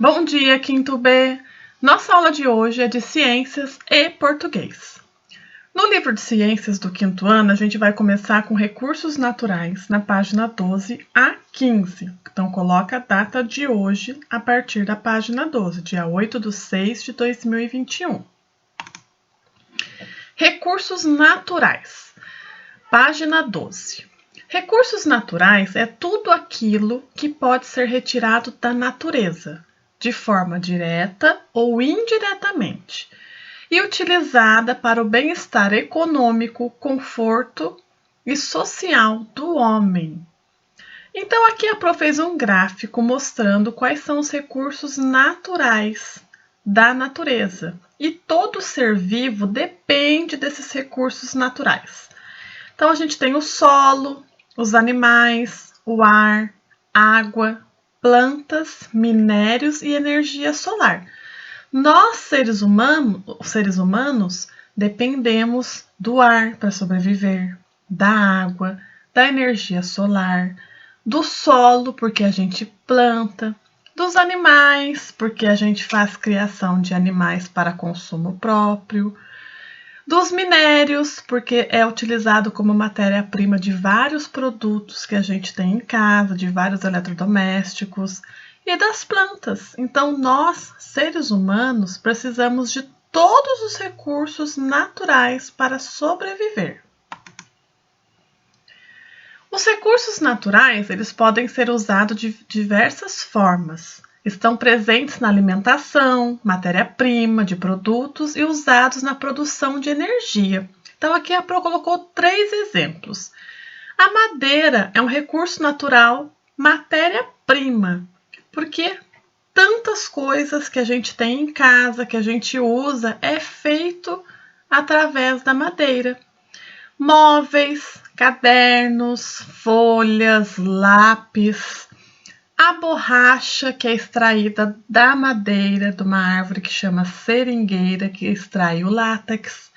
Bom dia, quinto B! Nossa aula de hoje é de Ciências e Português. No livro de Ciências do quinto ano, a gente vai começar com recursos naturais, na página 12 a 15. Então, coloca a data de hoje a partir da página 12, dia 8/6/2021. Recursos naturais, página 12. Recursos naturais é tudo aquilo que pode ser retirado da natureza, de forma direta ou indiretamente, e utilizada para o bem-estar econômico, conforto e social do homem. Então, aqui a Pro fez um gráfico mostrando quais são os recursos naturais da natureza. E todo ser vivo depende desses recursos naturais. Então, a gente tem o solo, os animais, o ar, água, plantas, minérios e energia solar. Nós, seres humanos, dependemos do ar para sobreviver, da água, da energia solar, do solo, porque a gente planta, dos animais, porque a gente faz criação de animais para consumo próprio, dos minérios, porque é utilizado como matéria-prima de vários produtos que a gente tem em casa, de vários eletrodomésticos, e das plantas. Então, nós, seres humanos, precisamos de todos os recursos naturais para sobreviver. Os recursos naturais, eles podem ser usados de diversas formas. Estão presentes na alimentação, matéria-prima de produtos e usados na produção de energia. Então, aqui a Pro colocou 3 exemplos. A madeira é um recurso natural, matéria-prima, porque tantas coisas que a gente tem em casa, que a gente usa, é feito através da madeira. Móveis, cadernos, folhas, lápis, a borracha, que é extraída da madeira de uma árvore que chama seringueira, que extrai o látex.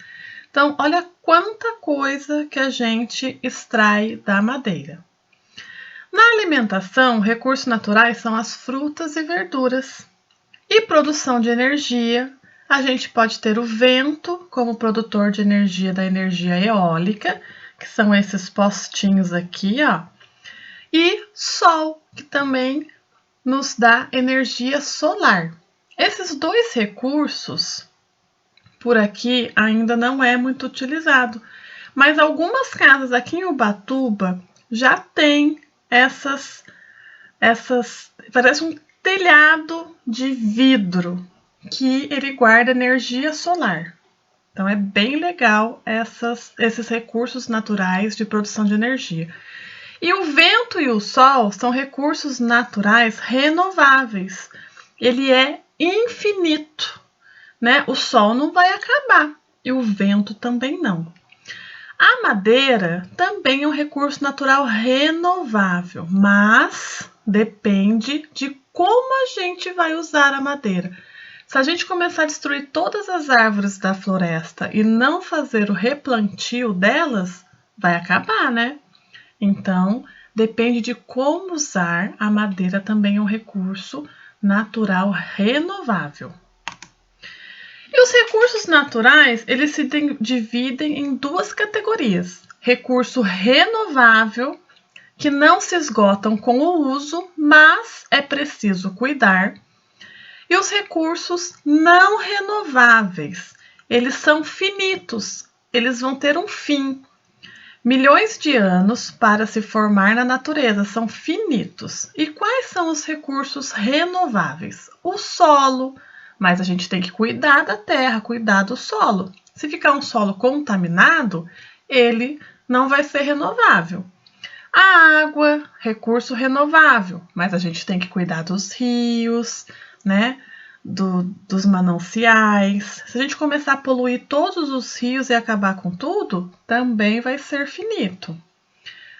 Então, olha quanta coisa que a gente extrai da madeira. Na alimentação, recursos naturais são as frutas e verduras. E produção de energia, a gente pode ter o vento como produtor de energia da energia eólica, que são esses postinhos aqui, ó. E sol, que também nos dá energia solar. Esses 2 recursos, por aqui, ainda não é muito utilizado, mas algumas casas aqui em Ubatuba já tem parece um telhado de vidro que ele guarda energia solar. Então, é bem legal esses recursos naturais de produção de energia. E o vento e o sol são recursos naturais renováveis. Ele é infinito, né? O sol não vai acabar e o vento também não. A madeira também é um recurso natural renovável, mas depende de como a gente vai usar a madeira. Se a gente começar a destruir todas as árvores da floresta e não fazer o replantio delas, vai acabar, né? Então, depende de como usar, a madeira também é um recurso natural renovável. E os recursos naturais, eles se dividem em 2 categorias. Recurso renovável, que não se esgotam com o uso, mas é preciso cuidar. E os recursos não renováveis, eles são finitos, eles vão ter um fim. Milhões de anos para se formar na natureza, são finitos. E quais são os recursos renováveis? O solo, mas a gente tem que cuidar da terra, cuidar do solo. Se ficar um solo contaminado, ele não vai ser renovável. A água, recurso renovável, mas a gente tem que cuidar dos rios, né? Dos mananciais. Se a gente começar a poluir todos os rios e acabar com tudo, também vai ser finito.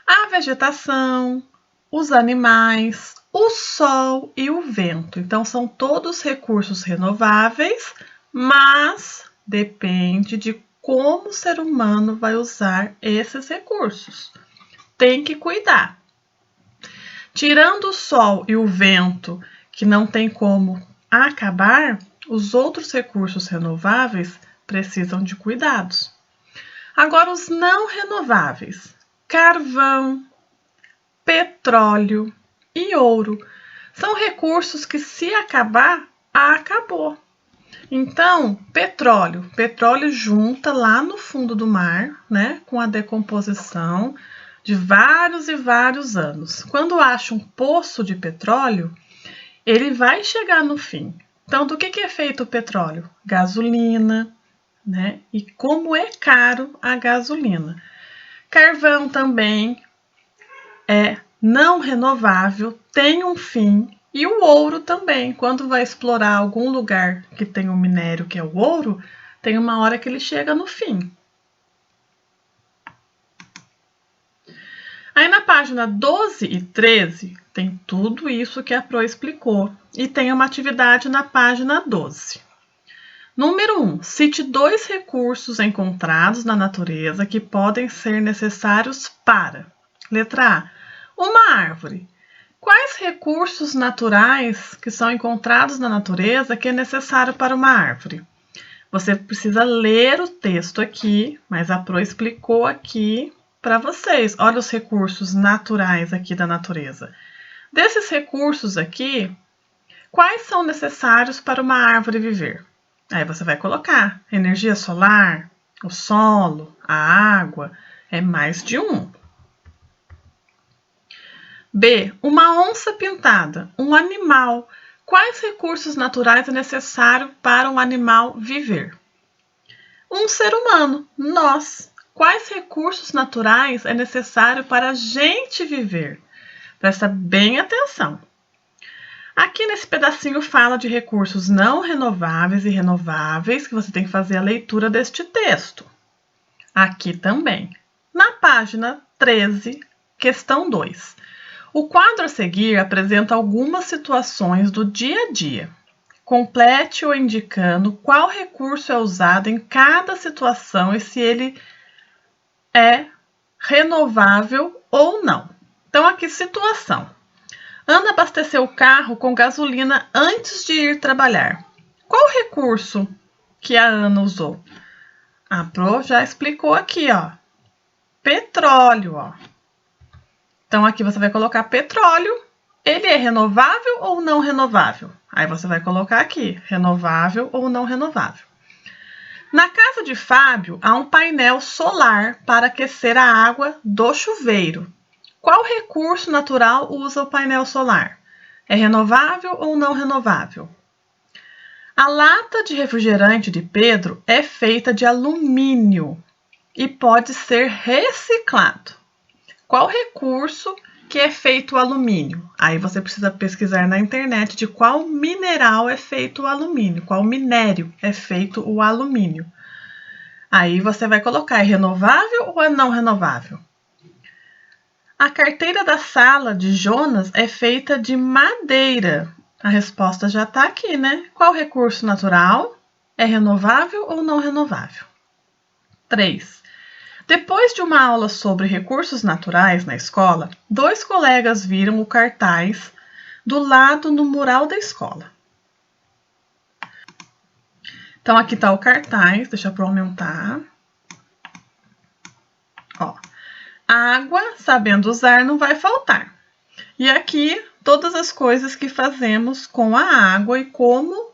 A vegetação, os animais, o sol e o vento. Então, são todos recursos renováveis, mas depende de como o ser humano vai usar esses recursos. Tem que cuidar. Tirando o sol e o vento, que não tem como acabar, os outros recursos renováveis precisam de cuidados. Agora, os não renováveis: carvão, petróleo e ouro são recursos que, se acabar, acabou. Então, petróleo junta lá no fundo do mar, né, com a decomposição de vários e vários anos. Quando acha um poço de petróleo, ele vai chegar no fim. Então, do que é feito o petróleo? Gasolina, né? E como é caro a gasolina. Carvão também é não renovável, tem um fim. E o ouro também, quando vai explorar algum lugar que tem um minério que é o ouro, tem uma hora que ele chega no fim. Aí na página 12 e 13 tem tudo isso que a Pro explicou e tem uma atividade na página 12. Número 1. Cite 2 recursos encontrados na natureza que podem ser necessários para. Letra A. Uma árvore. Quais recursos naturais que são encontrados na natureza que é necessário para uma árvore? Você precisa ler o texto aqui, mas a Pro explicou aqui para vocês. Olha os recursos naturais aqui da natureza. Desses recursos aqui, quais são necessários para uma árvore viver? Aí você vai colocar energia solar, o solo, a água, é mais de um. B. Uma onça pintada, um animal. Quais recursos naturais é necessário para um animal viver? Um ser humano, nós. Quais recursos naturais é necessário para a gente viver? Presta bem atenção. Aqui nesse pedacinho fala de recursos não renováveis e renováveis, que você tem que fazer a leitura deste texto. Aqui também. Na página 13, questão 2. O quadro a seguir apresenta algumas situações do dia a dia. Complete-o indicando qual recurso é usado em cada situação e se ele é renovável ou não. Então, aqui, situação. Ana abasteceu o carro com gasolina antes de ir trabalhar. Qual recurso que a Ana usou? A Pro já explicou aqui, ó. Petróleo, ó. Então, aqui você vai colocar petróleo. Ele é renovável ou não renovável? Aí você vai colocar aqui, renovável ou não renovável. Na casa de Fábio, há um painel solar para aquecer a água do chuveiro. Qual recurso natural usa o painel solar? É renovável ou não renovável? A lata de refrigerante de Pedro é feita de alumínio e pode ser reciclado. Qual recurso que é feito o alumínio? Aí você precisa pesquisar na internet de qual mineral é feito o alumínio, qual minério é feito o alumínio. Aí você vai colocar, é renovável ou é não renovável? A carteira da sala de Jonas é feita de madeira. A resposta já está aqui, né? Qual recurso natural? É renovável ou não renovável? 3. Depois de uma aula sobre recursos naturais na escola, 2 colegas viram o cartaz do lado no mural da escola. Então, aqui está o cartaz, deixa eu aumentar. Ó, água, sabendo usar, não vai faltar. E aqui, todas as coisas que fazemos com a água e como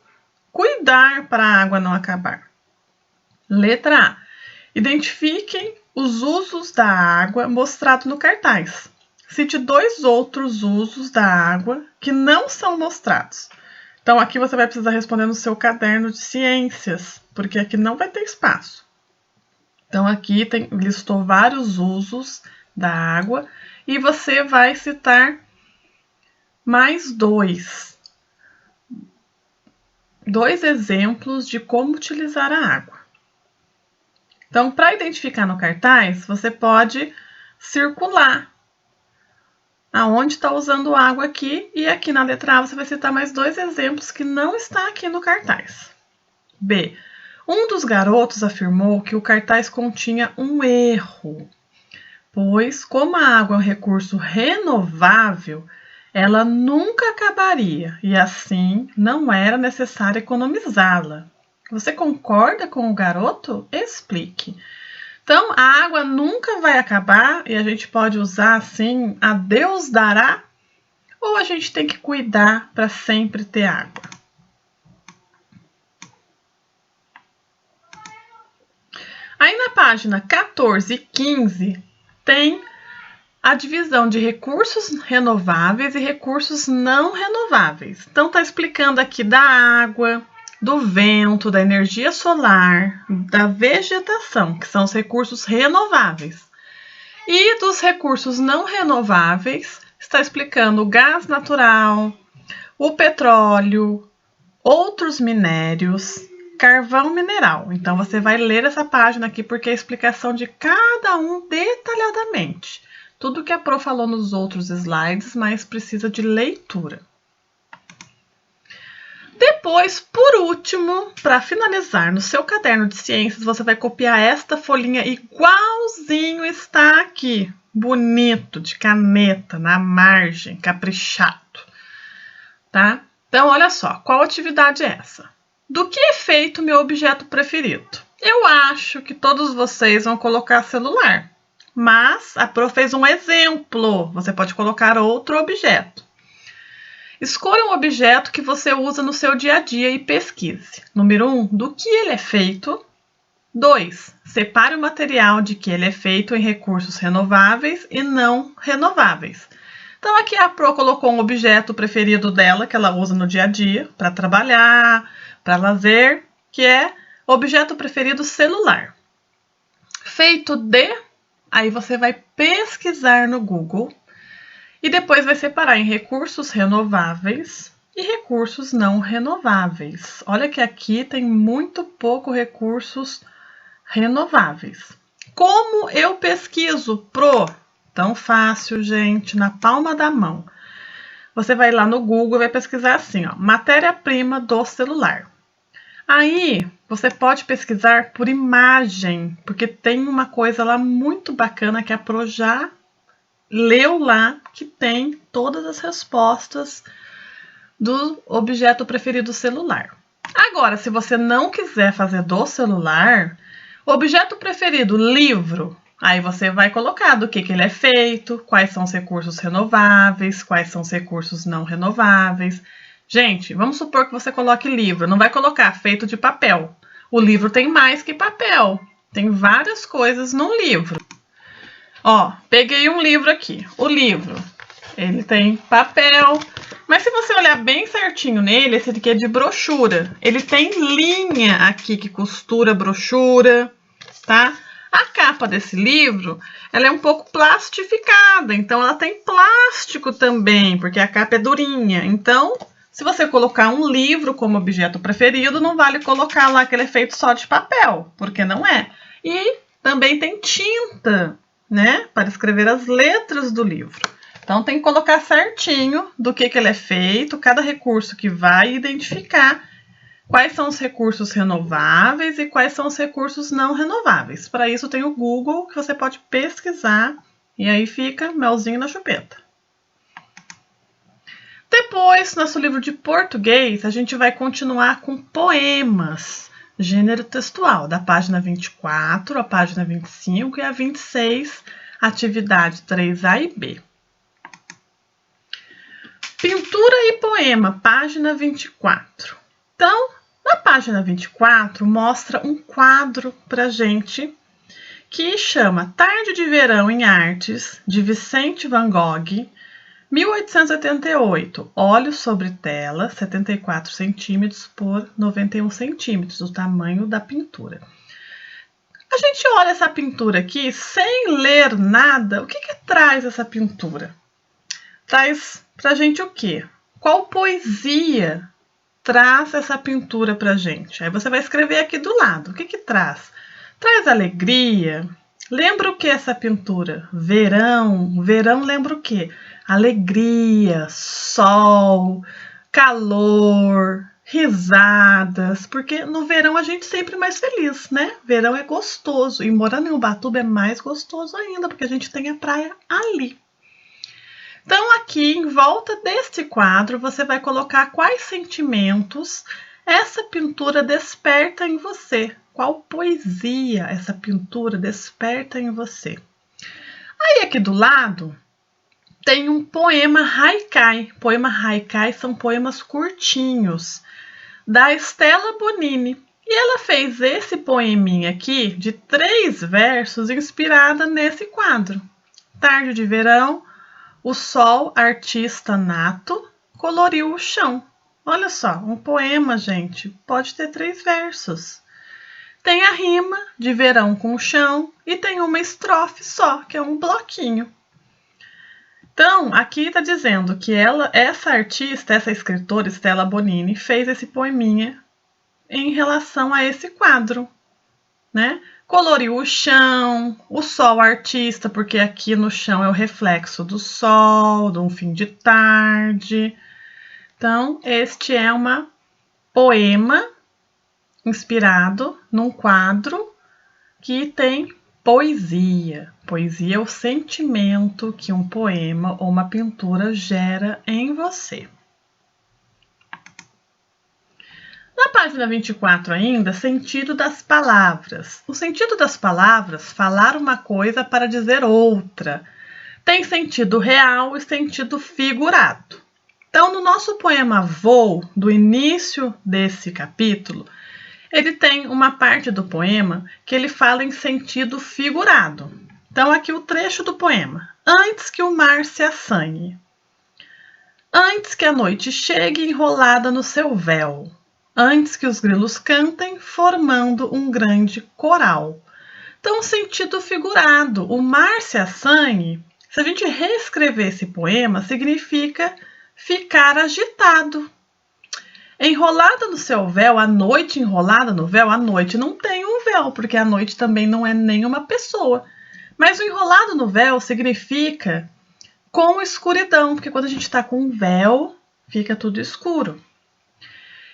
cuidar para a água não acabar. Letra A. Identifiquem os usos da água mostrados no cartaz. Cite 2 outros usos da água que não são mostrados. Então, aqui você vai precisar responder no seu caderno de ciências, porque aqui não vai ter espaço. Então, aqui listou vários usos da água e você vai citar mais 2 exemplos de como utilizar a água. Então, para identificar no cartaz, você pode circular aonde está usando água aqui e aqui na letra A você vai citar mais 2 exemplos que não está aqui no cartaz. B. Um dos garotos afirmou que o cartaz continha um erro, pois, como a água é um recurso renovável, ela nunca acabaria e assim não era necessário economizá-la. Você concorda com o garoto? Explique. Então, a água nunca vai acabar e a gente pode usar assim, a Deus dará, ou a gente tem que cuidar para sempre ter água? Aí na página 14 e 15 tem a divisão de recursos renováveis e recursos não renováveis. Então está explicando aqui da água, do vento, da energia solar, da vegetação, que são os recursos renováveis. E dos recursos não renováveis, está explicando o gás natural, o petróleo, outros minérios, carvão mineral. Então você vai ler essa página aqui porque é a explicação de cada um detalhadamente. Tudo que a Pro falou nos outros slides, mas precisa de leitura. Depois, por último, para finalizar, no seu caderno de ciências, você vai copiar esta folhinha igualzinho está aqui. Bonito, de caneta, na margem, caprichado. Tá? Então, olha só, qual atividade é essa? Do que é feito meu objeto preferido? Eu acho que todos vocês vão colocar celular, mas a Pro fez um exemplo. Você pode colocar outro objeto. Escolha um objeto que você usa no seu dia a dia e pesquise. Número 1, do que ele é feito. 2, separe o material de que ele é feito em recursos renováveis e não renováveis. Então aqui a Pro colocou um objeto preferido dela, que ela usa no dia a dia, para trabalhar, para lazer, que é objeto preferido celular. Feito de, aí você vai pesquisar no Google e depois vai separar em recursos renováveis e recursos não renováveis. Olha que aqui tem muito pouco recursos renováveis. Como eu pesquiso, Pro? Tão fácil, gente, na palma da mão. Você vai lá no Google e vai pesquisar assim, ó, matéria-prima do celular. Aí, você pode pesquisar por imagem, porque tem uma coisa lá muito bacana que a Pro já leu lá, que tem todas as respostas do objeto preferido celular. Agora, se você não quiser fazer do celular, objeto preferido, livro. Aí você vai colocar do que ele é feito, quais são os recursos renováveis, quais são os recursos não renováveis. Gente, vamos supor que você coloque livro, não vai colocar feito de papel. O livro tem mais que papel, tem várias coisas no livro. Ó, peguei um livro aqui. O livro, ele tem papel, mas se você olhar bem certinho nele, esse aqui é de brochura. Ele tem linha aqui que costura a brochura, tá? A capa desse livro, ela é um pouco plastificada, então ela tem plástico também, porque a capa é durinha. Então, se você colocar um livro como objeto preferido, não vale colocar lá aquele efeito só de papel, porque não é. E também tem tinta, né, para escrever as letras do livro. Então, tem que colocar certinho do que ele é feito, cada recurso que vai identificar quais são os recursos renováveis e quais são os recursos não renováveis. Para isso, tem o Google, que você pode pesquisar e aí fica melzinho na chupeta. Depois, nosso livro de português, a gente vai continuar com poemas, gênero textual, da página 24, a página 25 e a 26, atividade 3A e B. Pintura e poema, página 24. Então, na página 24, mostra um quadro pra gente que chama Tarde de Verão em Artes, de Vicente Van Gogh, 1888, óleo sobre tela, 74 centímetros por 91 centímetros, o tamanho da pintura. A gente olha essa pintura aqui sem ler nada. O que traz essa pintura? Traz pra gente o quê? Qual poesia traz essa pintura pra gente? Aí você vai escrever aqui do lado. O que traz? Traz alegria. Lembra o que essa pintura? Verão. Verão lembra o quê? Alegria, sol, calor, risadas, porque no verão a gente sempre é mais feliz, né? Verão é gostoso, e morando em Ubatuba é mais gostoso ainda, porque a gente tem a praia ali. Então, aqui em volta deste quadro, você vai colocar quais sentimentos essa pintura desperta em você. Qual poesia essa pintura desperta em você. Aí, aqui do lado, tem um poema haikai. Poema haikai são poemas curtinhos, da Stella Bonini. E ela fez esse poeminha aqui, de 3 versos, inspirada nesse quadro. Tarde de verão, o sol, artista nato, coloriu o chão. Olha só, um poema, gente, pode ter 3 versos. Tem a rima de verão com chão e tem uma estrofe só, que é um bloquinho. Então, aqui está dizendo que essa artista, essa escritora, Stella Bonini, fez esse poeminha em relação a esse quadro, né? Coloriu o chão, o sol artista, porque aqui no chão é o reflexo do sol, de um fim de tarde. Então, este é um poema inspirado num quadro que tem poesia. Poesia é o sentimento que um poema ou uma pintura gera em você. Na página 24 ainda, sentido das palavras. O sentido das palavras, falar uma coisa para dizer outra. Tem sentido real e sentido figurado. Então, no nosso poema Voo, do início desse capítulo, ele tem uma parte do poema que ele fala em sentido figurado. Então, aqui o trecho do poema. Antes que o mar se assanhe. Antes que a noite chegue enrolada no seu véu. Antes que os grilos cantem, formando um grande coral. Então, sentido figurado. O mar se assanhe, se a gente reescrever esse poema, significa ficar agitado. Enrolada no seu véu, a noite enrolada no véu, a noite não tem um véu, porque a noite também não é nenhuma pessoa. Mas o enrolado no véu significa com escuridão, porque quando a gente está com um véu, fica tudo escuro.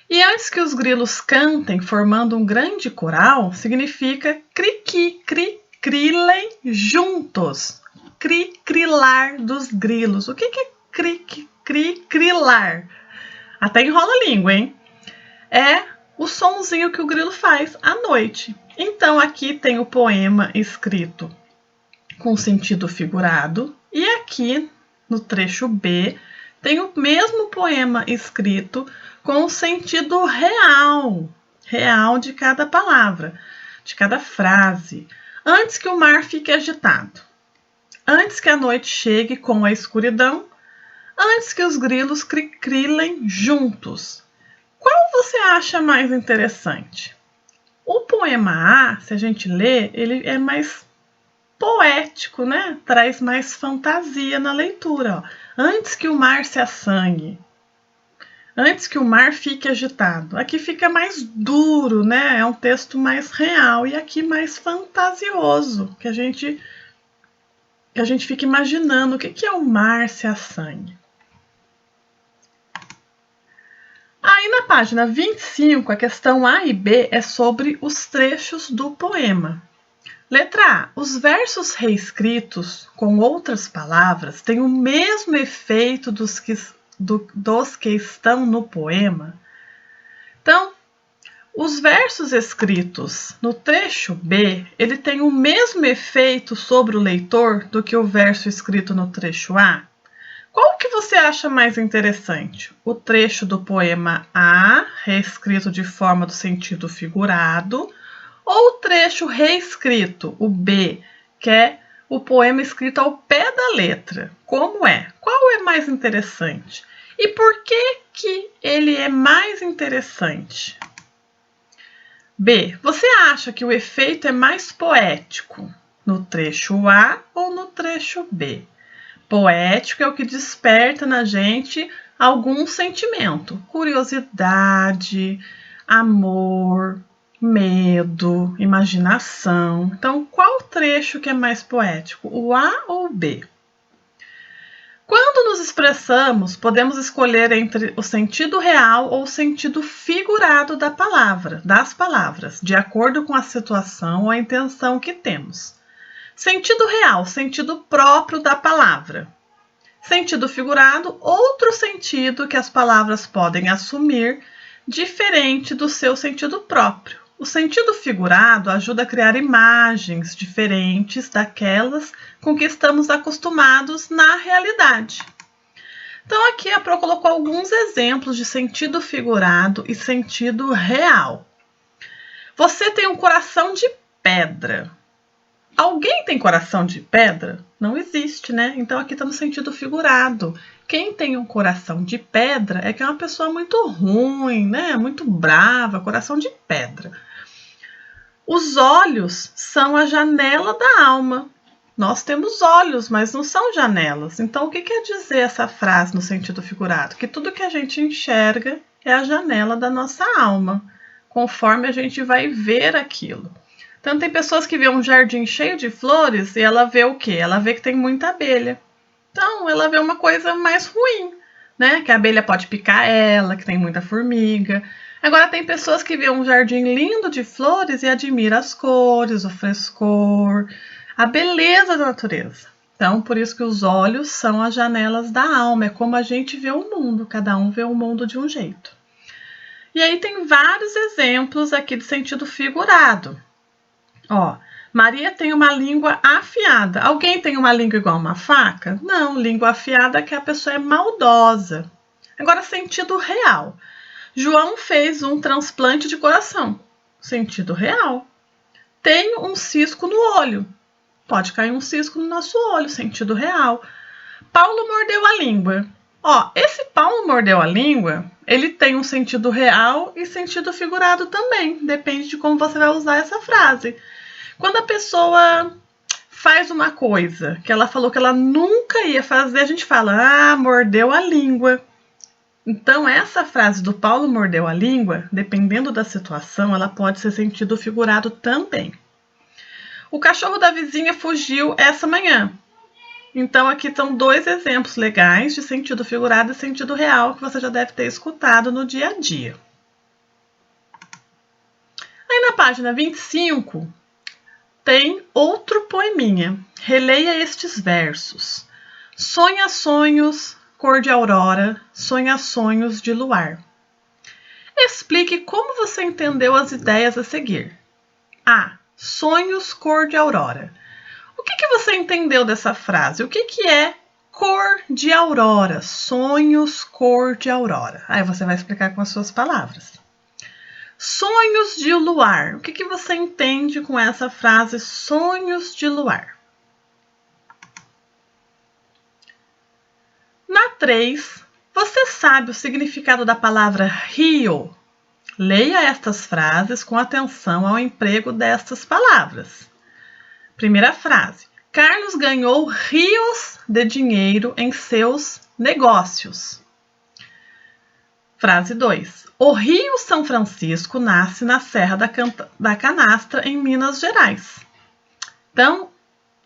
E antes que os grilos cantem, formando um grande coral, significa cri-qui, cri-crilem juntos. Cri-crilar dos grilos. O que é cri-crilar? Até enrola a língua, hein? É o sonzinho que o grilo faz à noite. Então, aqui tem o poema escrito com sentido figurado. E aqui, no trecho B, tem o mesmo poema escrito com o sentido real de cada palavra, de cada frase. Antes que o mar fique agitado. Antes que a noite chegue com a escuridão. Antes que os grilos crilem juntos. Qual você acha mais interessante? O poema A, se a gente ler, ele é mais poético, né? Traz mais fantasia na leitura. Ó. Antes que o mar se assanhe. Antes que o mar fique agitado. Aqui fica mais duro, né? É um texto mais real. E aqui mais fantasioso, que a gente fica imaginando o que é o mar se assanhe. Aí na página 25, a questão A e B é sobre os trechos do poema. Letra A. Os versos reescritos com outras palavras têm o mesmo efeito dos que estão no poema. Então, os versos escritos no trecho B, ele tem o mesmo efeito sobre o leitor do que o verso escrito no trecho A? Qual que você acha mais interessante? O trecho do poema A, reescrito de forma do sentido figurado, ou o trecho reescrito, o B, que é o poema escrito ao pé da letra? Como é? Qual é mais interessante? E por que ele é mais interessante? B. Você acha que o efeito é mais poético no trecho A ou no trecho B? Poético é o que desperta na gente algum sentimento. Curiosidade, amor, medo, imaginação. Então, qual trecho que é mais poético? O A ou o B? Quando nos expressamos, podemos escolher entre o sentido real ou o sentido figurado das palavras, de acordo com a situação ou a intenção que temos. Sentido real, sentido próprio da palavra. Sentido figurado, outro sentido que as palavras podem assumir, diferente do seu sentido próprio. O sentido figurado ajuda a criar imagens diferentes daquelas com que estamos acostumados na realidade. Então, aqui a Pro colocou alguns exemplos de sentido figurado e sentido real. Você tem um coração de pedra. Alguém tem coração de pedra? Não existe, né? Então aqui está no sentido figurado. Quem tem um coração de pedra é que é uma pessoa muito ruim, né? Muito brava, coração de pedra. Os olhos são a janela da alma. Nós temos olhos, mas não são janelas. Então o que quer dizer essa frase no sentido figurado? Que tudo que a gente enxerga é a janela da nossa alma, conforme a gente vai ver aquilo. Então, tem pessoas que vê um jardim cheio de flores e ela vê o quê? Ela vê que tem muita abelha. Então, ela vê uma coisa mais ruim, né? Que a abelha pode picar ela, que tem muita formiga. Agora, tem pessoas que vê um jardim lindo de flores e admira as cores, o frescor, a beleza da natureza. Então, por isso que os olhos são as janelas da alma. É como a gente vê o mundo. Cada um vê o mundo de um jeito. E aí, tem vários exemplos aqui de sentido figurado. Ó, Maria tem uma língua afiada. Alguém tem uma língua igual uma faca? Não, língua afiada é que a pessoa é maldosa. Agora, sentido real. João fez um transplante de coração. Sentido real. Tem um cisco no olho. Pode cair um cisco no nosso olho. Sentido real. Paulo mordeu a língua. Ó, esse Paulo mordeu a língua, ele tem um sentido real e sentido figurado também. Depende de como você vai usar essa frase. Quando a pessoa faz uma coisa que ela falou que ela nunca ia fazer, a gente fala, mordeu a língua. Então, essa frase do Paulo mordeu a língua, dependendo da situação, ela pode ser sentido figurado também. O cachorro da vizinha fugiu essa manhã. Então, aqui estão dois exemplos legais de sentido figurado e sentido real que você já deve ter escutado no dia a dia. Aí, na página 25... tem outro poeminha. Releia estes versos. Sonha sonhos, cor de aurora, sonha sonhos de luar. Explique como você entendeu as ideias a seguir. A. Sonhos, cor de aurora. O que você entendeu dessa frase? O que é cor de aurora? Sonhos, cor de aurora. Aí você vai explicar com as suas palavras. Sonhos de luar. O que você entende com essa frase, sonhos de luar? Na 3, você sabe o significado da palavra rio? Leia estas frases com atenção ao emprego destas palavras. Primeira frase. Carlos ganhou rios de dinheiro em seus negócios. Frase 2. O Rio São Francisco nasce na Serra da Canastra, em Minas Gerais. Então,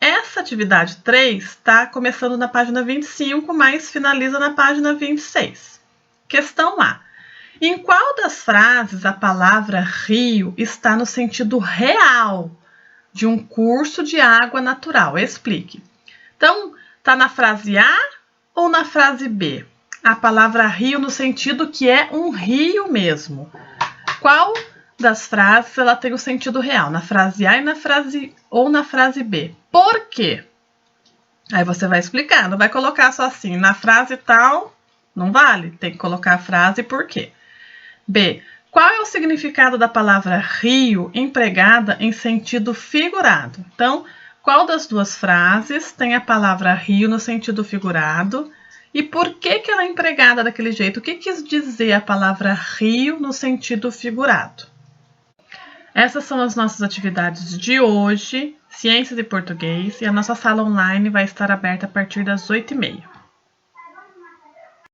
essa atividade 3 está começando na página 25, mas finaliza na página 26. Questão A. Em qual das frases a palavra rio está no sentido real de um curso de água natural? Explique. Então, está na frase A ou na frase B? A palavra rio no sentido que é um rio mesmo. Qual das frases ela tem o sentido real? Na frase A e na frase B. Por quê? Aí você vai explicar, não vai colocar só assim, na frase tal, não vale, tem que colocar a frase por quê. B. Qual é o significado da palavra rio empregada em sentido figurado? Então, qual das duas frases tem a palavra rio no sentido figurado? E por que ela é empregada daquele jeito? O que quis dizer a palavra rio no sentido figurado? Essas são as nossas atividades de hoje, Ciências e Português, e a nossa sala online vai estar aberta a partir das 8h30.